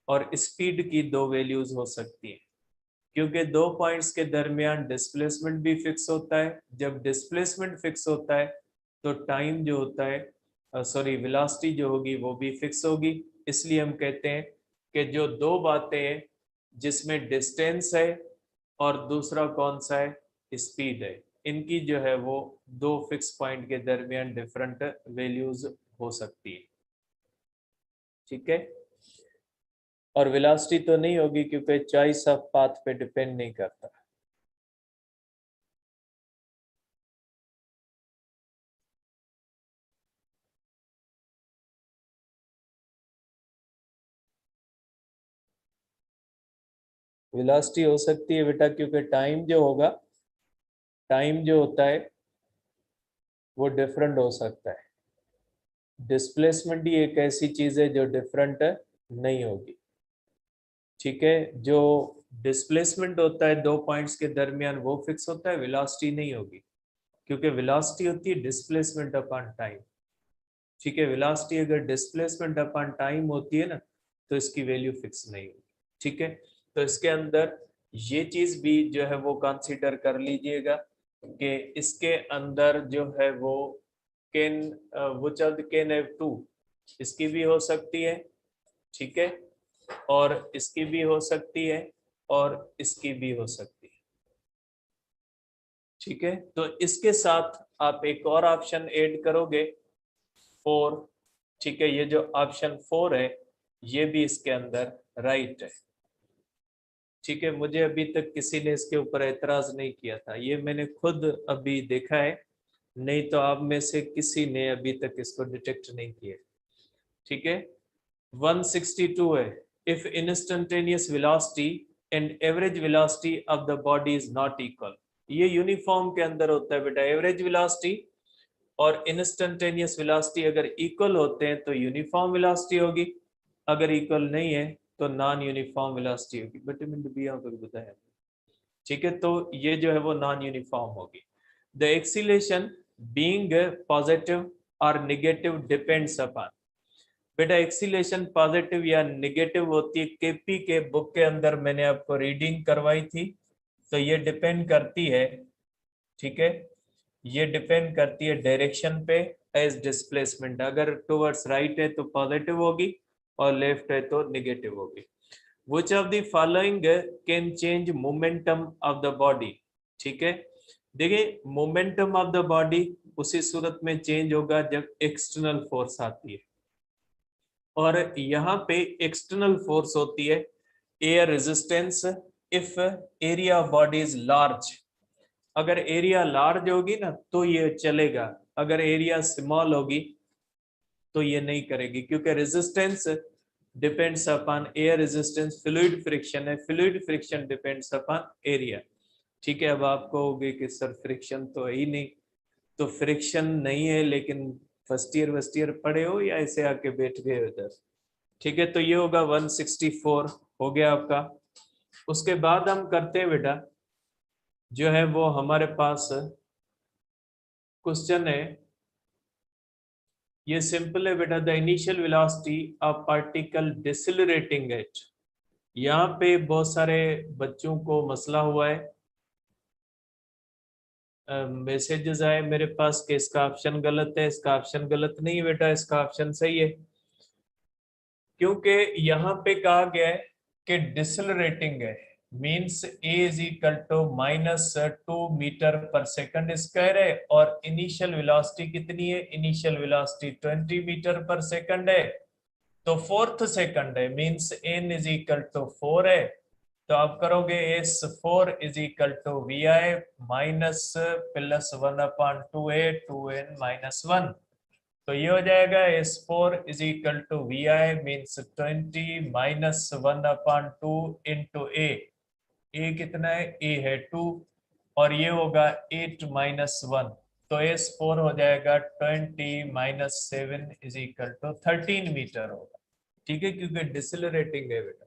और स्पीड की दो वैल्यूज हो सकती है। क्योंकि दो पॉइंट्स के दरमियान डिस्प्लेसमेंट भी फिक्स होता है। जब डिस्प्लेसमेंट फिक्स होता है तो टाइम जो होता है, सॉरी, वेलोसिटी जो होगी वो भी फिक्स होगी। इसलिए हम कहते हैं कि जो दो बातें हैं जिसमें डिस्टेंस है और दूसरा कौन सा है, स्पीड है, इनकी जो है वो दो फिक्स पॉइंट के दरमियान डिफरेंट वैल्यूज हो सकती है। ठीक है, और वेलोसिटी तो नहीं होगी क्योंकि चॉइस ऑफ पाथ पे डिपेंड नहीं करता। वेलोसिटी हो सकती है बेटा, क्योंकि टाइम जो होगा, टाइम जो होता है वो डिफरेंट हो सकता है। डिस्प्लेसमेंट ही एक ऐसी चीज है जो डिफरेंट नहीं होगी। ठीक है, जो डिस्प्लेसमेंट होता है दो पॉइंट्स के दरमियान वो फिक्स होता है, वेलोसिटी नहीं होगी, क्योंकि वेलोसिटी होती है डिस्प्लेसमेंट अपॉन टाइम। ठीक है, वेलोसिटी अगर डिस्प्लेसमेंट अपॉन टाइम होती है ना तो इसकी वैल्यू फिक्स नहीं होगी। ठीक है, तो इसके अंदर ये चीज भी जो है वो कंसीडर कर लीजिएगा कि इसके अंदर जो है वो can which of the can have to, इसकी भी हो सकती है, ठीक है, और इसकी भी हो सकती है, और इसकी भी हो सकती है। ठीक है, तो इसके साथ आप एक और ऑप्शन ऐड करोगे, 4। ठीक है, ये जो ऑप्शन 4 है ये भी इसके अंदर राइट है। ठीक है, मुझे अभी तक किसी ने इसके ऊपर एतराज नहीं किया था, ये मैंने खुद अभी देखा है, नहीं तो आप में से किसी ने अभी तक इसको डिटेक्ट नहीं किया। ठीक है, 162 है, if instantaneous velocity and average velocity of the body is not equal. ये यूनिफॉर्म के अंदर होता है बेटा। एवरेज वेलोसिटी और इंस्टेंटेनियस वेलोसिटी अगर इक्वल होते हैं तो यूनिफॉर्म वेलोसिटी होगी, अगर इक्वल नहीं है तो नॉन यूनिफॉर्म वेलोसिटी होगी। बट मैंने भी यहाँ पर बताया। ठीक है, तो ये जो है वो नॉन यूनिफॉर्म होगी। द एक्सीलेशन बीइंग पॉजिटिव और नेगेटिव डिपेंड्स अपॉन। बेटा एक्सीलेशन पॉजिटिव या नेगेटिव होती है, केपी के बुक के अंदर मैंने आपको रीडिंग करवाई थी, तो ये डिपेंड करती है, ठीक है, ये डिपेंड करती है डायरेक्शन पे एज डिस्प्लेसमेंट। अगर टुवर्ड्स राइट है तो पॉजिटिव होगी और लेफ्ट है तो निगेटिव होगी। Which of the following can change momentum of the body? ठीक है, देखिए मोमेंटम ऑफ द बॉडी उसी सूरत में चेंज होगा जब एक्सटर्नल फोर्स आती है, और यहाँ पे एक्सटर्नल फोर्स होती है air resistance if area of body is large. अगर एरिया लार्ज होगी ना तो ये चलेगा, अगर एरिया स्मॉल होगी तो ये नहीं करेगी, क्योंकि resistance depends upon air resistance, fluid friction है, fluid friction depends upon area. ठीक है, अब आप कहोगे कि सर फ्रिक्शन तो है ही नहीं, तो फ्रिक्शन नहीं है लेकिन फर्स्ट ईयर पढ़े हो या ऐसे आके बैठ गए उधर। ठीक है, तो ये होगा 164 हो गया आपका। उसके बाद हम करते हैं बेटा, जो है वो हमारे पास क्वेश्चन है, ये सिंपल है बेटा। The initial velocity of particle decelerating at, यहाँ पे बहुत सारे बच्चों को मसला हुआ है, मैसेजेस आए मेरे पास कि इसका ऑप्शन गलत है। इसका ऑप्शन गलत नहीं है बेटा, इसका ऑप्शन सही है, क्योंकि यहाँ पे कहा गया है कि डिसेलरेटिंग है, means a is equal to -2 meter पर सेकंड स्क्वायर है, और इनिशियल वेलोसिटी कितनी है, इनिशियल वेलोसिटी 20 मीटर पर सेकंड है, तो फोर्थ सेकंड है, means n is equal to 4 है। तो आप करोगे S4 is equal to VI minus plus 1/2a 2n-1, तो ये हो जाएगा S4 is equal to VI means 20 minus 1/2 into a कितना है, ए है 2, और ये होगा 8-1, तो S4 हो जाएगा 20 minus 7 is equal to 13 metre होगा। ठीक है, क्योंकि डिसेलरेटिंग है बेटा।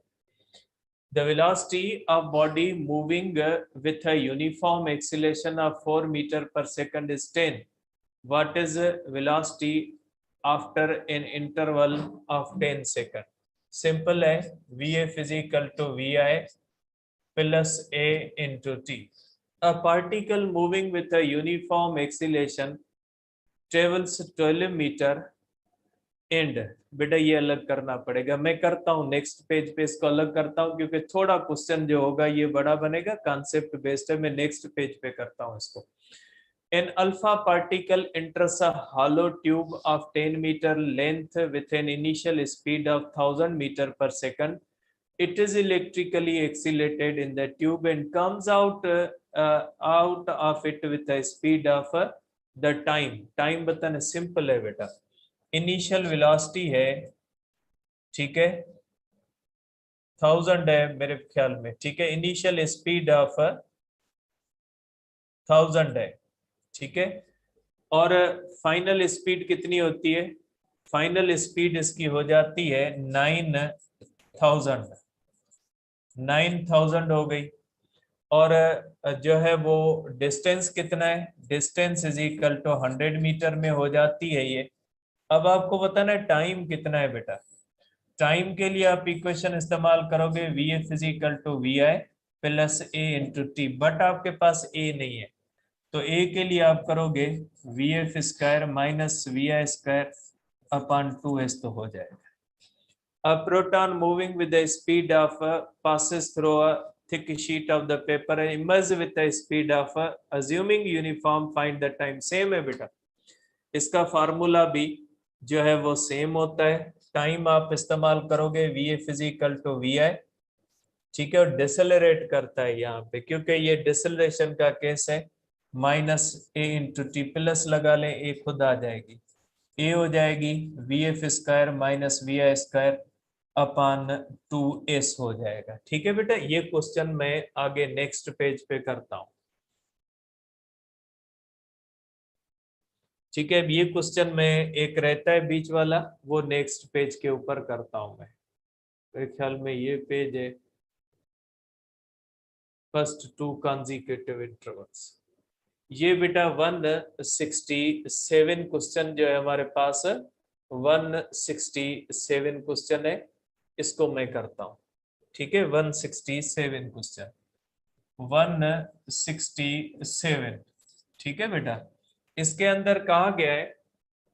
The velocity of body moving with a uniform acceleration of 4 meter per second is 10. What is velocity after an interval of 10 seconds? Simple है, Vf is equal to Vi plus A into T. A particle moving with a uniform acceleration travels 12 meter and. बेटा ये अलग करना पड़ेगा, मैं करता हूँ नेक्स्ट पेज पे इसको अलग करता हूँ, क्योंकि थोड़ा क्वेश्चन जो होगा ये बड़ा बनेगा, कॉन्सेप्ट बेस्ड है। मैं नेक्स्ट पेज पे करता हूँ इसको। An alpha particle enters a hollow tube of 10 meter length with an initial speed of 1000 meter per second. It is electrically accelerated in the tube and comes out of it with a speed of the time बताना सिंपल है बेटा। इनिशियल वेलोसिटी है, ठीक है, 1000 है मेरे ख्याल में, ठीक है, इनिशियल स्पीड ऑफ 1000 है, ठीक है, और फाइनल स्पीड कितनी होती है, फाइनल स्पीड इसकी हो जाती है 9000 हो गई, और जो है वो डिस्टेंस कितना है, distance is equal to 100 metre में हो जाती है ये। अब आपको बताना है टाइम कितना है बेटा। टाइम के लिए आप इक्वेशन इस्तेमाल करोगे Vf is equal to VI plus A into t, but आपके पास A नहीं है, तो A के लिए आप करोगे Vf square minus VI square upon 2s, तो हो जाएगा। A proton moving with the speed of passes through a thick sheet of the paper and emerges with the speed of assuming uniform, find the time। Same है बेटा, इसका फार्मूला भी जो है वो सेम होता है। टाइम आप इस्तेमाल करोगे Vf is equal to VI, ठीक है, और डिसेलरेट करता है यहाँ पे, क्योंकि ये डिसेलरेशन का केस है, minus A into t, plus लगा लें A खुद आ जाएगी, A हो जाएगी Vf square minus VI square upon 2s हो जाएगा। ठीक है बेटा, ये क्वेश्चन मैं आगे नेक्स्ट पेज पे करता हूँ। ठीक है, ये क्वेश्चन में एक रहता है बीच वाला, वो नेक्स्ट पेज के ऊपर करता हूं मैं, मेरे ख्याल में ये पेज है फर्स्ट 2 कॉन्जिक्यूटिव इंटरवल्स। ये बेटा 167 क्वेश्चन जो है हमारे पास, 167 क्वेश्चन है, इसको मैं करता हूं। ठीक है, 167 क्वेश्चन, 167, ठीक है बेटा। इसके अंदर कहा गया है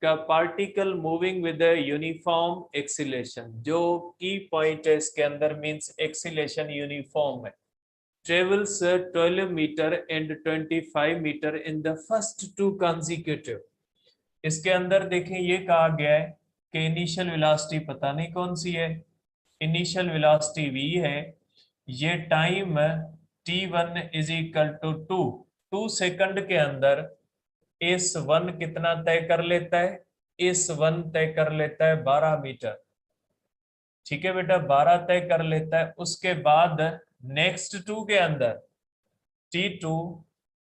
का particle moving with uniform acceleration, जो की पॉइंट है इसके अंदर मींस एक्सीलेशन यूनिफॉर्म है, travels 12 meter and 25 meter in the first two consecutive। इसके अंदर देखें ये कहा गया है कि इनिशियल वेलोसिटी पता नहीं कौन सी है, इनिशियल वेलोसिटी v है, ये time t1 is equal to 2 second के अंदर इस वन कितना तय कर लेता है, इस वन तय कर लेता है 12 मीटर। ठीक है बेटा, 12 तय कर लेता है। उसके बाद नेक्स्ट 2 के अंदर t2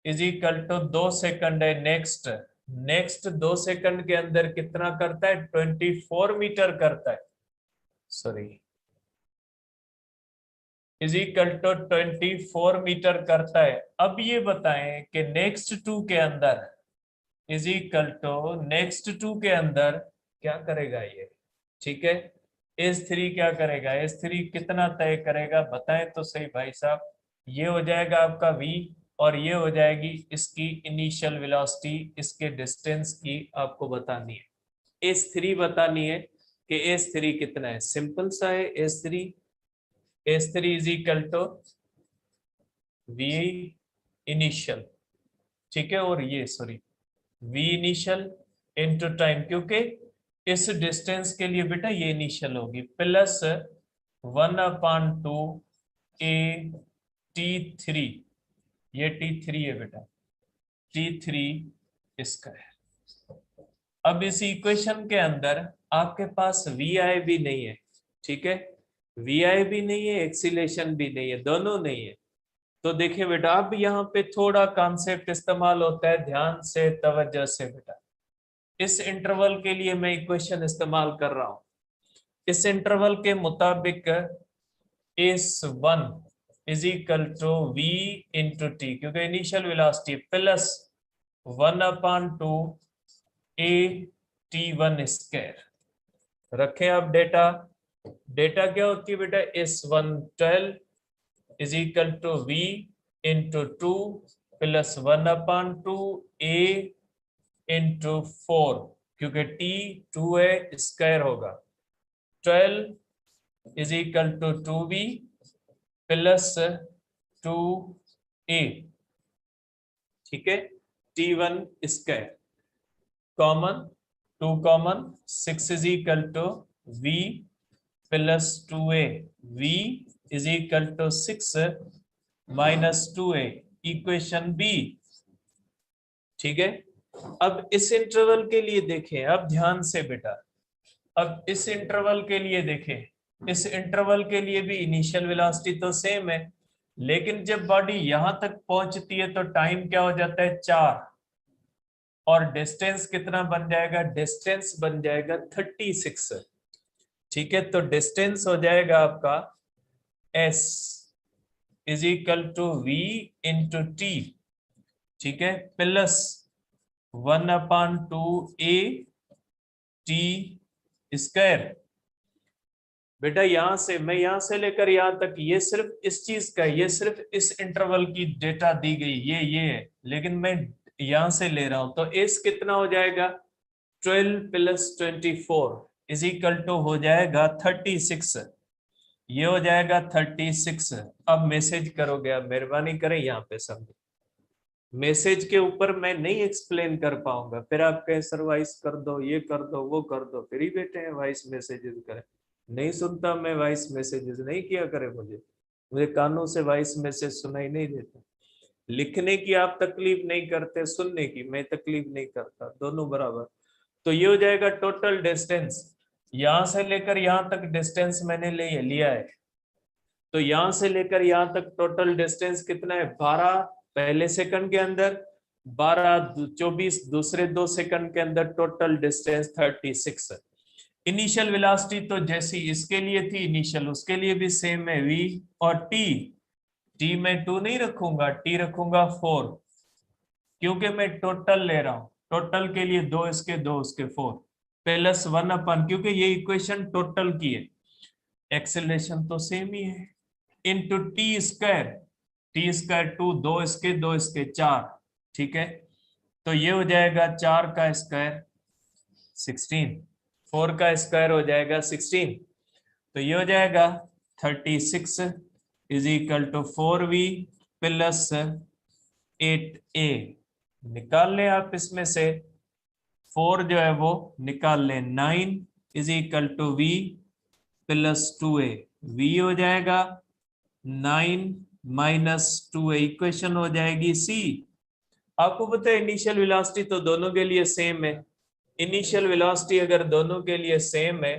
is equal to 2 second है, नेक्स्ट 2 सेकंड के अंदर कितना करता है, 24 मीटर करता है, sorry is equal to 24 metre करता है। अब ये बताएं कि नेक्स्ट 2 के अंदर इज इक्वल टू नेक्स्ट 2 के अंदर क्या करेगा ये, ठीक है, S3 क्या करेगा, S3 कितना तय करेगा बताएं तो सही भाई साहब। ये हो जाएगा आपका v और ये हो जाएगी इसकी इनिशियल वेलोसिटी, इसके डिस्टेंस की आपको बतानी है, S3 बतानी है कि S3 कितना है। सिंपल सा है, S3 is equal to v initial, ठीक है, और ये sorry v initial into time, क्योंकि इस डिस्टेंस के लिए बेटा ये इनिशियल होगी, प्लस 1/2 a t3, ये t3 है बेटा, t3 स्क्वायर। अब इस इक्वेशन के अंदर आपके पास vi भी नहीं है, ठीक है, vi भी नहीं है, एक्सीलेशन भी नहीं है, दोनों नहीं है। तो देखिए बेटा अब यहाँ पे थोड़ा कॉन्सेप्ट इस्तेमाल होता है, ध्यान से तवज्जो से बेटा। इस इंटरवल के लिए मैं इक्वेशन इस्तेमाल कर रहा हूं, इस इंटरवल के मुताबिक s one is equal to v into t, क्योंकि initial velocity plus 1/2 a t1 square. रखें अब डेटा क्या होती है बेटा, s 112 is equal to v into 2 plus 1/2 a into 4, क्योंकि t 2 है स्क्वायर होगा, 12 is equal to 2v plus 2a, ठीक है, t1 square common, 2 common, 6 is equal to v plus 2a, v is equal to 6 minus 2a, equation B, ठीक है। अब इस इंटरवल के लिए देखें, अब ध्यान से बेटा, अब इस इंटरवल के लिए देखें, इस इंटरवल के लिए भी इनिशियल वेलोसिटी तो सेम है, लेकिन जब बॉडी यहां तक पहुंचती है तो टाइम क्या हो जाता है 4, और डिस्टेंस कितना बन जाएगा, डिस्टेंस बन जाएगा 36, ठीक है। तो डिस्टेंस हो जाएगा आपका s is equal to v into t, ठीक है, प्लस 1/2 a t स्क्वायर। बेटा यहां से मैं यहां से लेकर यहां तक ये सिर्फ इस चीज का, ये सिर्फ इस इंटरवल की डेटा दी गई, ये है, लेकिन मैं यहां से ले रहा हूं तो s कितना हो जाएगा, 12 प्लस 24 इज इक्वल टू हो जाएगा 36, ये हो जाएगा 36। अब मैसेज करोगे, अब मेहरबानी करें यहाँ पे समझो, मैसेज के ऊपर मैं नहीं एक्सप्लेन कर पाऊंगा, फिर आप कहें सर वॉइस कर दो, ये कर दो, वो कर दो, फिर ही बैठे हैं वॉइस मैसेजेस करें। नहीं सुनता मैं वॉइस मैसेजेस, नहीं किया करे, मुझे कानों से वॉइस मैसेज सुनाई नहीं देता। लिखने की आप तकलीफ नहीं करते, सुनने की मैं तकलीफ नहीं करता, दोनों बराबर। तो ये हो जाएगा टोटल डिस्टेंस, यहां से लेकर यहां तक डिस्टेंस मैंने लिया है, तो यहां से लेकर यहां तक टोटल डिस्टेंस कितना है, 12 पहले सेकंड के अंदर, 12-24 दूसरे 2 सेकंड के अंदर, टोटल डिस्टेंस 36। इनिशियल वेलोसिटी तो जैसी इसके लिए थी इनिशियल, उसके लिए भी सेम है v, और t में 2 नहीं रखूंगा, t रखूंगा 4, क्योंकि मैं टोटल ले रहा हूं, टोटल के लिए 2 इसके 2 उसके 4 प्लस 1/, क्योंकि ये इक्वेशन टोटल की है, एक्सेलरेशन तो सेम ही है, इंटू टी स्क्वायर 2, 2 इसके 4, ठीक है, तो ये हो जाएगा 4 का स्क्वायर 16, 4 का स्क्वायर हो जाएगा 16, तो ये हो जाएगा 36 is equal to 4v plus 8a। निकाल ले आप इसमें से 4 जो है वो निकाल ले, 9 is equal to v plus 2a। v हो जाएगा 9 माइनस 2a, इक्वेशन हो जाएगी सी। आपको पता है इनिशियल वेलोसिटी तो दोनों के लिए सेम है। इनिशियल वेलोसिटी अगर दोनों के लिए सेम है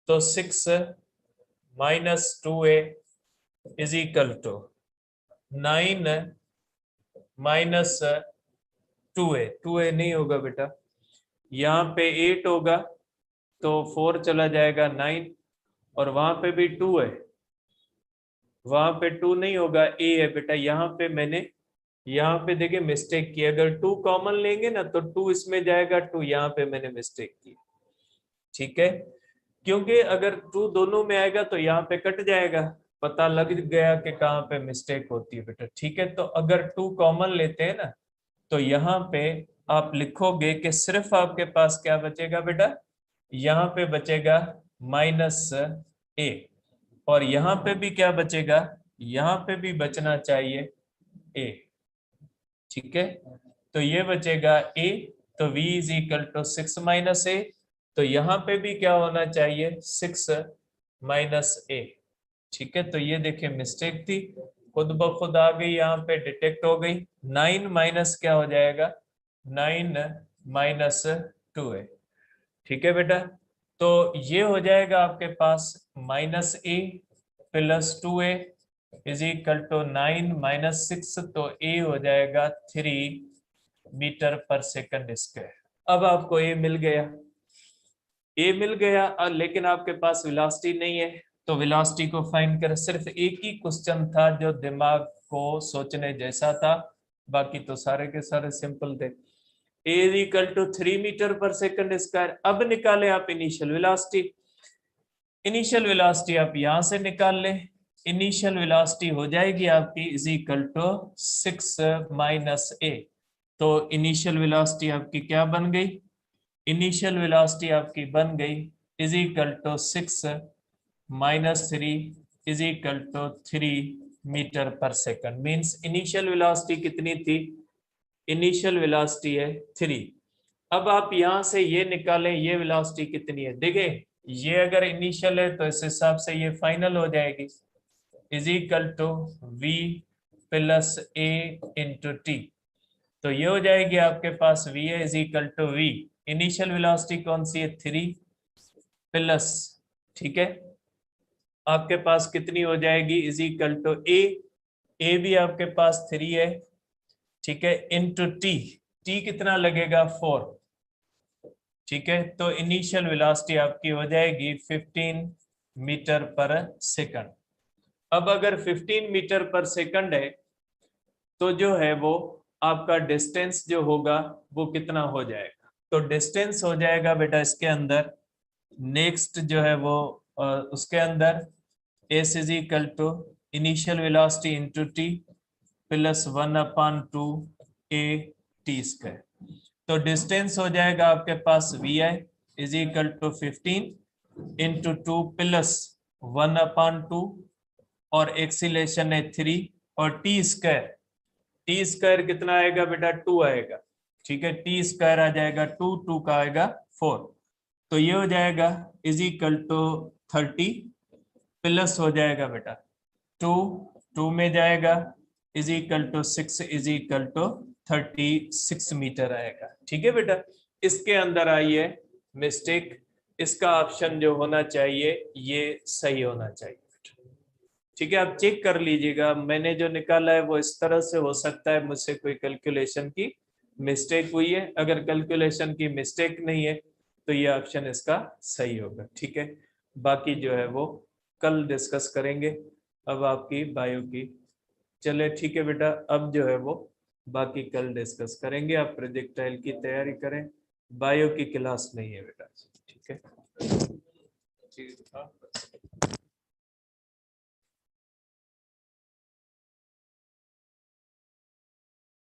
तो 6 minus 2a is equal to 9 minus 2a नहीं होगा बेटा, यहाँ पे 8 होगा तो 4 चला जाएगा 9, और वहां पे भी 2 है, वहां पे 2 नहीं होगा, a है बेटा। यहाँ पे मैंने यहाँ पे देखिए मिस्टेक की, अगर 2 कॉमन लेंगे ना तो 2 इसमें जाएगा, 2 यहाँ पे मैंने मिस्टेक की, ठीक है, क्योंकि अगर 2 दोनों में आएगा तो यहाँ पे कट जाएगा। पता लग गया कि कहाँ पे मिस्टेक होती है बेटा, ठीक है। तो अगर 2 कॉमन लेते हैं ना तो यहाँ पे आप लिखोगे कि सिर्फ आपके पास क्या बचेगा बेटा, यहाँ पे बचेगा माइनस a, और यहाँ पे भी क्या बचेगा, यहाँ पे भी बचना चाहिए a, ठीक है। तो ये बचेगा a, तो v is equal to 6 minus a, तो यहाँ पे भी क्या होना चाहिए 6 माइनस a, ठीक है। तो ये देखिए मिस्टेक थी, खुद ब खुद आ गई, यहाँ पे डिटेक्ट हो गई। 9 माइनस क्या हो जाएगा, 9 माइनस 2a, ठीक है बेटा। तो ये हो जाएगा आपके पास minus a plus 2a is equal to 9 minus 6, तो a हो जाएगा 3 मीटर पर सेकंड स्क्वायर। अब आपको a मिल गया, a मिल गया, लेकिन आपके पास वेलोसिटी नहीं है, तो वेलोसिटी को फाइंड कर। सिर्फ एक ही क्वेश्चन था जो दिमाग को सोचने जैसा था, बाकी तो सारे के सारे सिंपल थे। a is equal to 3 metre पर सेकंड स्क्वायर। अब निकाले आप इनिशियल वेलोसिटी। इनिशियल वेलोसिटी आप यहां से निकाल लें, इनिशियल वेलोसिटी हो जाएगी आपकी is equal to 6 minus a। तो इनिशियल वेलोसिटी आपकी क्या बन गई, इनिशियल वेलोसिटी आपकी बन गई is equal to 6 minus 3 is equal to 3 metre पर सेकंड। मींस इनिशियल वेलोसिटी कितनी थी, इनिशियल वेलोसिटी है 3। अब आप यहां से ये निकालें, ये वेलोसिटी कितनी है, देखें ये अगर इनिशियल है तो इस हिसाब से ये फाइनल हो जाएगी, is equal to v plus a into t. तो ये हो जाएगी आपके पास v है is equal to v, initial velocity कौन सी है 3 प्लस, ठीक है, आपके पास कितनी हो जाएगी इज इक्वल टू a भी आपके पास 3 है, ठीक है, इंटू टी कितना लगेगा 4, ठीक है। तो इनिशियल वेलोसिटी आपकी हो जाएगी 15 मीटर पर सेकंड। अब अगर 15 मीटर पर सेकंड है तो जो है वो आपका डिस्टेंस जो होगा वो कितना हो जाएगा, तो डिस्टेंस हो जाएगा बेटा इसके अंदर, नेक्स्ट जो है वो उसके अंदर S is equal to initial velocity into t plus 1/2 a t square. तो डिस्टेंस हो जाएगा आपके पास vi is equal to 15 into 2 plus 1/2, और एक्सीलेशन है 3, और टी स्क्वायर कितना आएगा बेटा 2 आएगा, ठीक है, टी स्क्वायर आ जाएगा 2 का आएगा 4। तो ये हो जाएगा इज इक्वल टू 30 प्लस हो जाएगा बेटा 2 में जाएगा is equal to 6 is equal to 36 metre आएगा, ठीक है बेटा। इसके अंदर आई है मिस्टेक, इसका ऑप्शन जो होना चाहिए ये सही होना चाहिए, ठीक है। आप चेक कर लीजिएगा, मैंने जो निकाला है वो इस तरह से हो सकता है मुझसे कोई कैलकुलेशन की मिस्टेक हुई है, अगर कैलकुलेशन की मिस्टेक नहीं है तो ये ऑप्शन इसका सही होगा, ठीक है। बाकी जो है वो कल डिस्कस करेंगे। अब आपकी बायो की, चले ठीक है बेटा, अब जो है वो बाकी कल डिस्कस करेंगे। आप प्रोजेक्टाइल की तैयारी करें, बायो की क्लास नहीं है बेटा, ठीक है, ठीक है।